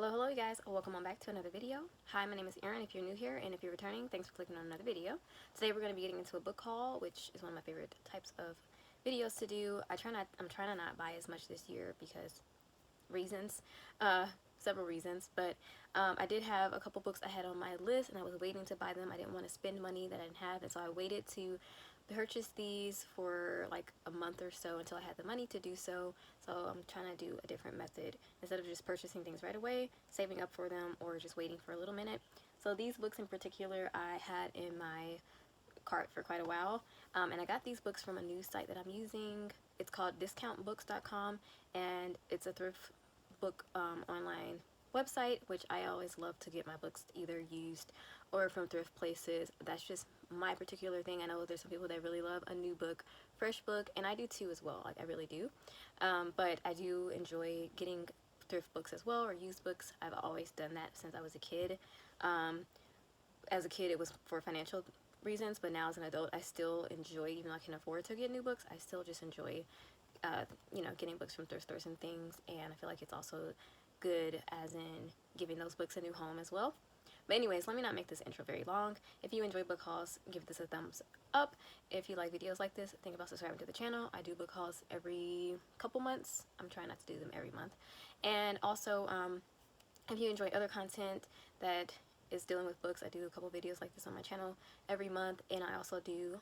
Hello you guys, welcome on back to another video. Hi, my name is Erin if you're new here, and if you're returning, thanks for clicking on another video. Today we're going to be getting into a book haul, which is one of my favorite types of videos to do. I'm trying to not buy as much this year because reasons, several reasons, but I did have a couple books I had on my list and I was waiting to buy them. I didn't want to spend money that I didn't have, and so I waited to purchase these for like a month or so until I had the money to do so. So I'm trying to do a different method instead of just purchasing things right away, saving up for them, or just waiting for a little minute. So these books in particular I had in my cart for quite a while, and I got these books from a new site that I'm using. It's called discountbooks.com, and it's a thrift book online website, which I always love to get my books either used or from thrift places. That's just my particular thing. I know there's some people that really love a new book, fresh book, and I do too as well. Like, I really do. But I do enjoy getting thrift books as well, or used books. I've always done that since I was a kid. As a kid, it was for financial reasons, but now as an adult, I still enjoy, even though I can afford to get new books, I still just enjoy getting books from thrift stores and things, and I feel like it's also good as in giving those books a new home as well. But anyways, let me not make this intro very long. If you enjoy book hauls, give this a thumbs up. If you like videos like this, think about subscribing to the channel. I do book hauls every couple months. I'm trying not to do them every month. And also, if you enjoy other content that is dealing with books, I do a couple videos like this on my channel every month, and I also do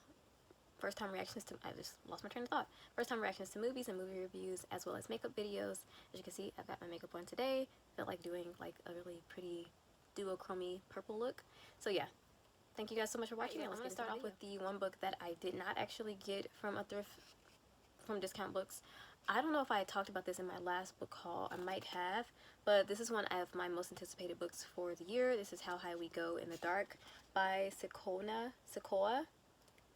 first-time reactions to, I just lost my train of thought, first-time reactions to movies and movie reviews, as well as makeup videos. As you can see, I've got my makeup on today. I feel like doing like a really pretty duochrome purple look. So yeah, thank you guys so much for watching. I'm going to start off with the one book that I did not actually get from a thrift, from Discount Books. I don't know if I talked about this in my last book haul. I might have, but this is one of my most anticipated books for the year. This is How High We Go in the Dark by Sequoia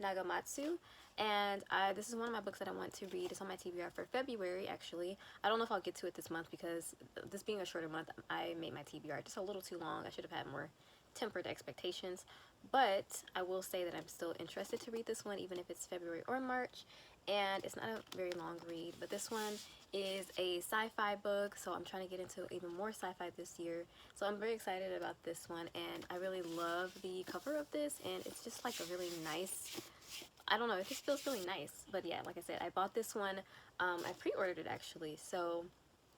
Nagamatsu, and this is one of my books that I want to read. It's on my TBR for February, actually. I don't know if I'll get to it this month because this being a shorter month, I made my TBR just a little too long. I should have had more tempered expectations, but I will say that I'm still interested to read this one, even if it's February or March, and it's not a very long read. But this one is a sci-fi book, so I'm trying to get into even more sci-fi this year, so I'm very excited about this one, and I really love the cover of this, and it's just like a really nice, I don't know, it just feels really nice. But yeah, like I said, I bought this one, I pre-ordered it actually, so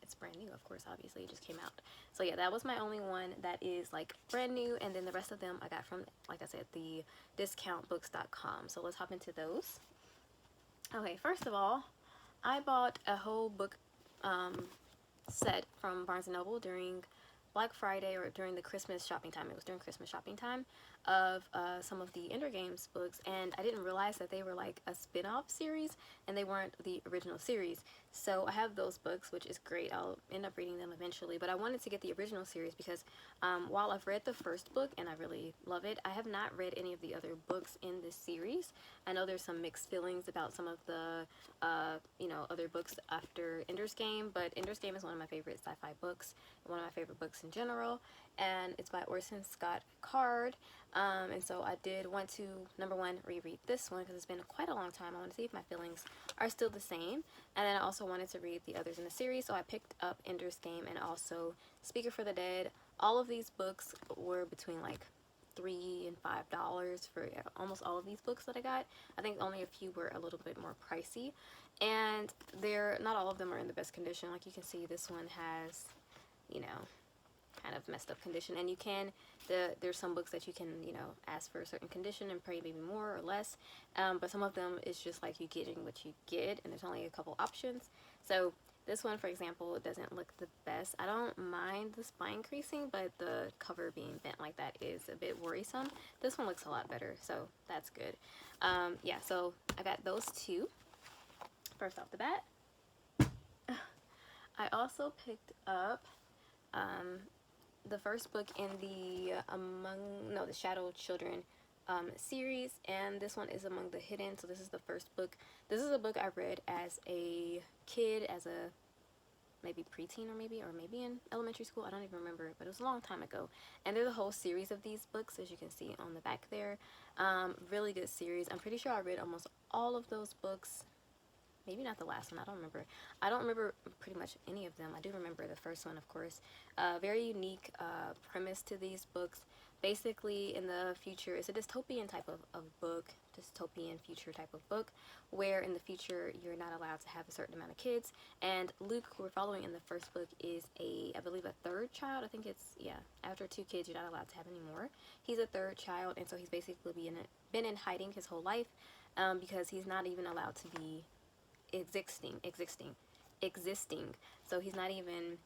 it's brand new, of course, obviously, it just came out. So yeah, that was my only one that is like brand new, and then the rest of them I got from, like I said, the discountbooks.com. So let's hop into those. Okay, first of all, I bought a whole book set from Barnes & Noble during Black Friday, or during the Christmas shopping time. It was during Christmas shopping time, of some of the Ender Games books, and I didn't realize that they were like a spin-off series and they weren't the original series. So I have those books, which is great. I'll end up reading them eventually, but I wanted to get the original series because while I've read the first book and I really love it, I have not read any of the other books in this series. I know there's some mixed feelings about some of the other books after Ender's Game, but Ender's Game is one of my favorite sci-fi books, one of my favorite books in general, and it's by Orson Scott Card. And so I did want to, number one, reread this one because it's been quite a long time. I want to see if my feelings are still the same, and then I also wanted to read the others in the series, so I picked up Ender's Game and also Speaker for the Dead. All of these books were between like $3 and $5 for almost all of these books that I got. I think only a few were a little bit more pricey, and not all of them are in the best condition. Like you can see, this one has, kind of messed up condition, and you can, there's some books that you can, ask for a certain condition and pay maybe more or less, but some of them it's just like you getting what you get, and there's only a couple options. So this one, for example, doesn't look the best. I don't mind the spine creasing, but the cover being bent like that is a bit worrisome. This one looks a lot better, so that's good. Yeah, so I got those two first off the bat. I also picked up the first book in the the Shadow Children series, and this one is Among the Hidden. So this is the first book. This is a book I read as a kid, as a maybe preteen, or maybe in elementary school. I don't even remember, but it was a long time ago. And there's a whole series of these books, as you can see on the back there. Really good series. I'm pretty sure I read almost all of those books maybe not the last one. I don't remember pretty much any of them. I do remember the first one, of course. Very unique premise to these books. Basically, in the future, it's a dystopian type of book, dystopian future type of book, where in the future you're not allowed to have a certain amount of kids. And Luke, who we're following in the first book, is I believe, a third child. I think it's, yeah, after 2 kids, you're not allowed to have any more. He's a third child, and so he's basically been in hiding his whole life, because he's not even allowed to be existing. So he's not even,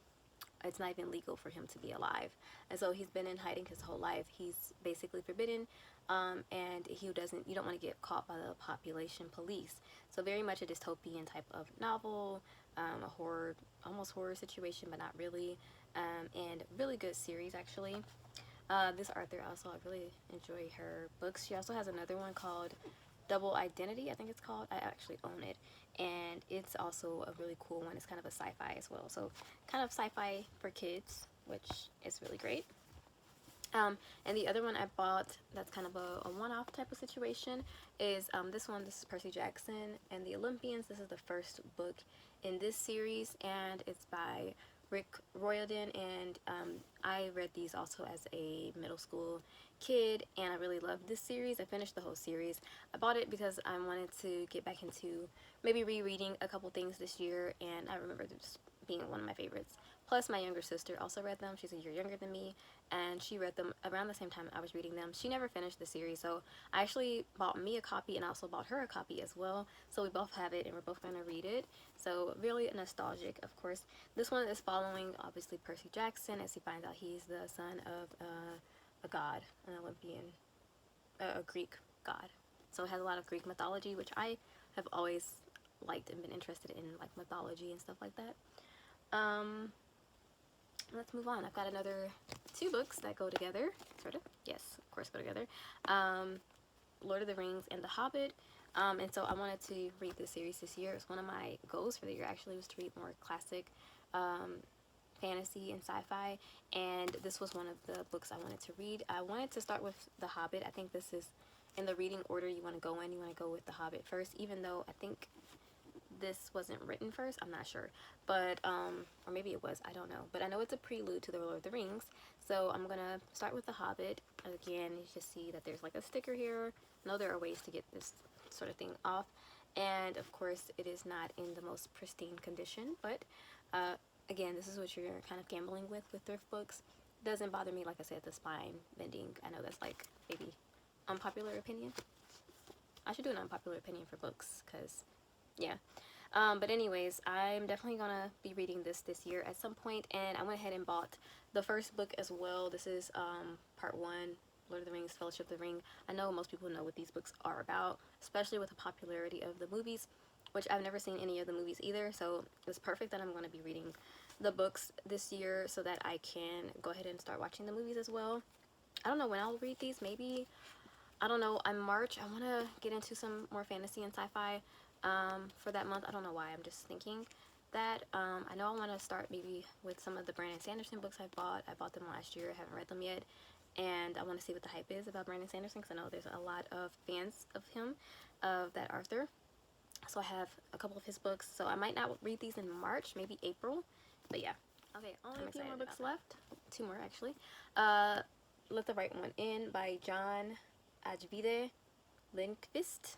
it's not even legal for him to be alive, and so he's been in hiding his whole life. He's basically forbidden, and you don't want to get caught by the population police. So very much a dystopian type of novel, a horror, almost horror situation, but not really, and really good series actually. This author also, I really enjoy her books. She also has another one called Double Identity, I think it's called. I actually own it, and it's also a really cool one. It's kind of a sci-fi as well, so kind of sci-fi for kids, which is really great. And the other one I bought that's kind of a one-off type of situation is this one. This is Percy Jackson and the Olympians. This is the first book in this series, and it's by Rick Riordan, and I read these also as a middle school kid, and I really loved this series. I finished the whole series. I bought it because I wanted to get back into maybe rereading a couple things this year, and I remember this being one of my favorites. Plus, my younger sister also read them. She's a year younger than me, and she read them around the same time I was reading them. She never finished the series, so I actually bought me a copy and also bought her a copy as well. So we both have it, and we're both going to read it. So really nostalgic, of course. This one is following, obviously, Percy Jackson, as he finds out he's the son of a god, an Olympian, a Greek god. So it has a lot of Greek mythology, which I have always liked and been interested in, like mythology and stuff like that. Let's move on. I've got another 2 books that go together, sort of. Yes, of course, go together. Lord of the Rings and The Hobbit. And so I wanted to read this series this year. It's one of my goals for the year, actually, was to read more classic fantasy and sci-fi, and this was one of the books I wanted to read. I wanted to start with The Hobbit. I think this is in the reading order you want to go in. You want to go with The Hobbit first, even though I think this wasn't written first. I'm not sure, but or maybe it was, I don't know, but I know it's a prelude to the Lord of the Rings. So I'm gonna start with The Hobbit. Again, you can see that there's like a sticker here. I know there are ways to get this sort of thing off, and of course it is not in the most pristine condition, but again, this is what you're kind of gambling with thrift books. It doesn't bother me, like I said, the spine bending. I know that's like maybe unpopular opinion. I should do an unpopular opinion for books, because yeah. But anyways, I'm definitely gonna be reading this year at some point, and I went ahead and bought the first book as well. This is part 1, Lord of the Rings, Fellowship of the Ring. I know most people know what these books are about, especially with the popularity of the movies, which I've never seen any of the movies either, so it's perfect that I'm going to be reading the books this year so that I can go ahead and start watching the movies as well. I don't know when I'll read these. Maybe, I don't know, in March. I want to get into some more fantasy and sci-fi for that month. I don't know why. I'm just thinking that. I know I want to start maybe with some of the Brandon Sanderson books I bought. I bought them last year. I haven't read them yet. And I want to see what the hype is about Brandon Sanderson, because I know there's a lot of fans of him, of that author. So I have a couple of his books. So I might not read these in March, maybe April. But yeah. Okay, only a few more books left. 2 more, actually. Let the Right One In by John Ajvide Lindqvist.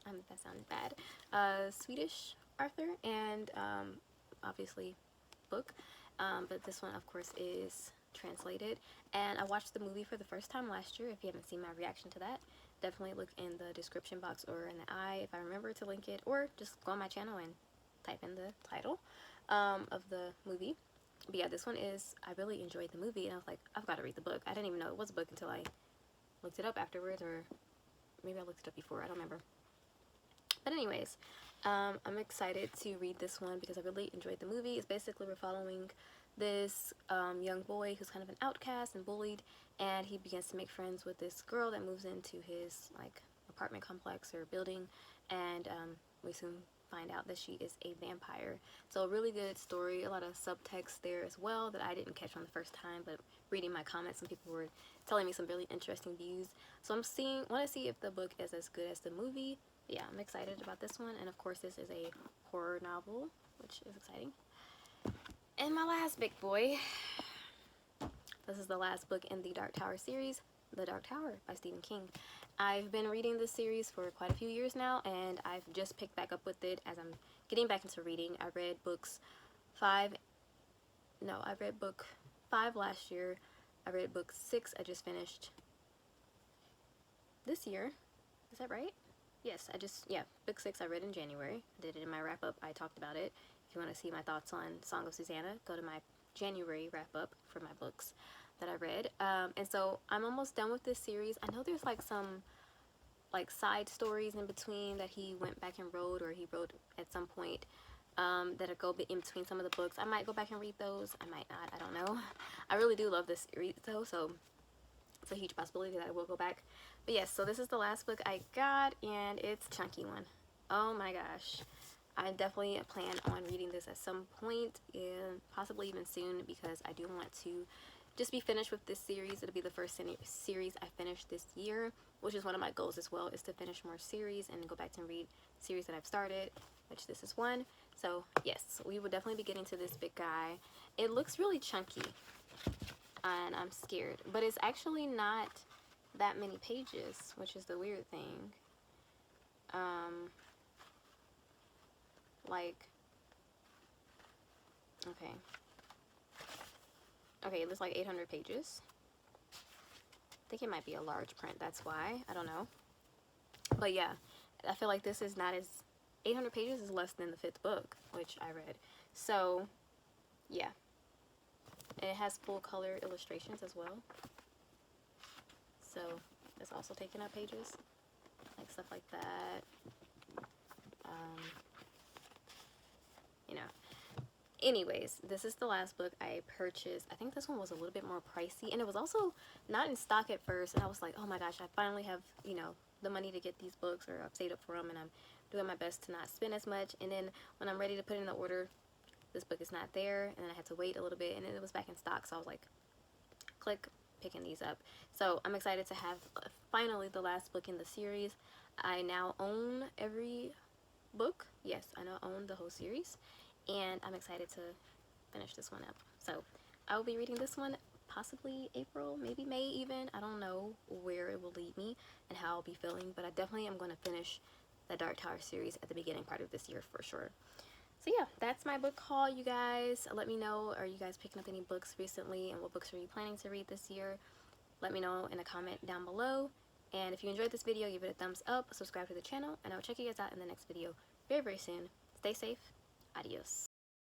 That sounded bad. Swedish author, and obviously book. But this one, of course, is translated. And I watched the movie for the first time last year. If you haven't seen my reaction to that, definitely look in the description box or in the eye if I remember to link it, or just go on my channel and type in the title of the movie. But yeah, this one is, I really enjoyed the movie, and I was like, I've got to read the book. I didn't even know it was a book until I looked it up afterwards, or maybe I looked it up before, I don't remember. But anyways, I'm excited to read this one because I really enjoyed the movie. It's basically, we're following this young boy who's kind of an outcast and bullied, and he begins to make friends with this girl that moves into his like apartment complex or building, and we soon find out that she is a vampire. So a really good story, a lot of subtext there as well that I didn't catch on the first time, but reading my comments, some people were telling me some really interesting views. So I'm want to see if the book is as good as the movie. Yeah, I'm excited about this one. And of course, this is a horror novel, which is exciting. And my last big boy. This is the last book in the Dark Tower series, The Dark Tower by Stephen King. I've been reading this series for quite a few years now, and I've just picked back up with it as I'm getting back into reading. I read book 5 last year. I read book 6 I just finished this year. Is that right? Yes, book 6 I read in January. I did it in my wrap-up. I talked about it. If you want to see my thoughts on Song of Susanna, go to my January wrap-up for my books that I read. And so I'm almost done with this series. I know there's like some like side stories in between that he went back and wrote, or he wrote at some point, that go in between some of the books. I might go back and read those. I might not. I don't know. I really do love this series though, so it's a huge possibility that I will go back. But yes, so this is the last book I got, and it's a chunky one. Oh my gosh. I definitely plan on reading this at some point, and possibly even soon, because I do want to just be finished with this series. It'll be the first series I finish this year, which is one of my goals as well, is to finish more series and go back and read series that I've started, which this is one. So yes, we will definitely be getting to this big guy. It looks really chunky, and I'm scared, but it's actually not that many pages, which is the weird thing. Okay, it looks like 800 pages. I think it might be a large print, that's why. I don't know. But yeah, I feel like this is not as... 800 pages is less than the 5th book, which I read. So, yeah. And it has full color illustrations as well. So, it's also taking up pages. Like, stuff like that. You know. Anyways, this is the last book I purchased. I think this one was a little bit more pricey, and it was also not in stock at first, and I was like, oh my gosh, I finally have, you know, the money to get these books, or I've saved up for them, and I'm doing my best to not spend as much. And then when I'm ready to put in the order, this book is not there, and then I had to wait a little bit, and then it was back in stock, so I was like, click, picking these up. So I'm excited to have finally the last book in the series. I now own every book. Yes, I now own the whole series. And I'm excited to finish this one up. So I will be reading this one possibly April, maybe May even. I don't know where it will lead me and how I'll be feeling, but I definitely am going to finish the Dark Tower series at the beginning part of this year for sure. So yeah, that's my book haul, you guys. Let me know, are you guys picking up any books recently, and what books are you planning to read this year? Let me know in a comment down below. And if you enjoyed this video, give it a thumbs up, subscribe to the channel, and I'll check you guys out in the next video very, very soon. Stay safe. Adios.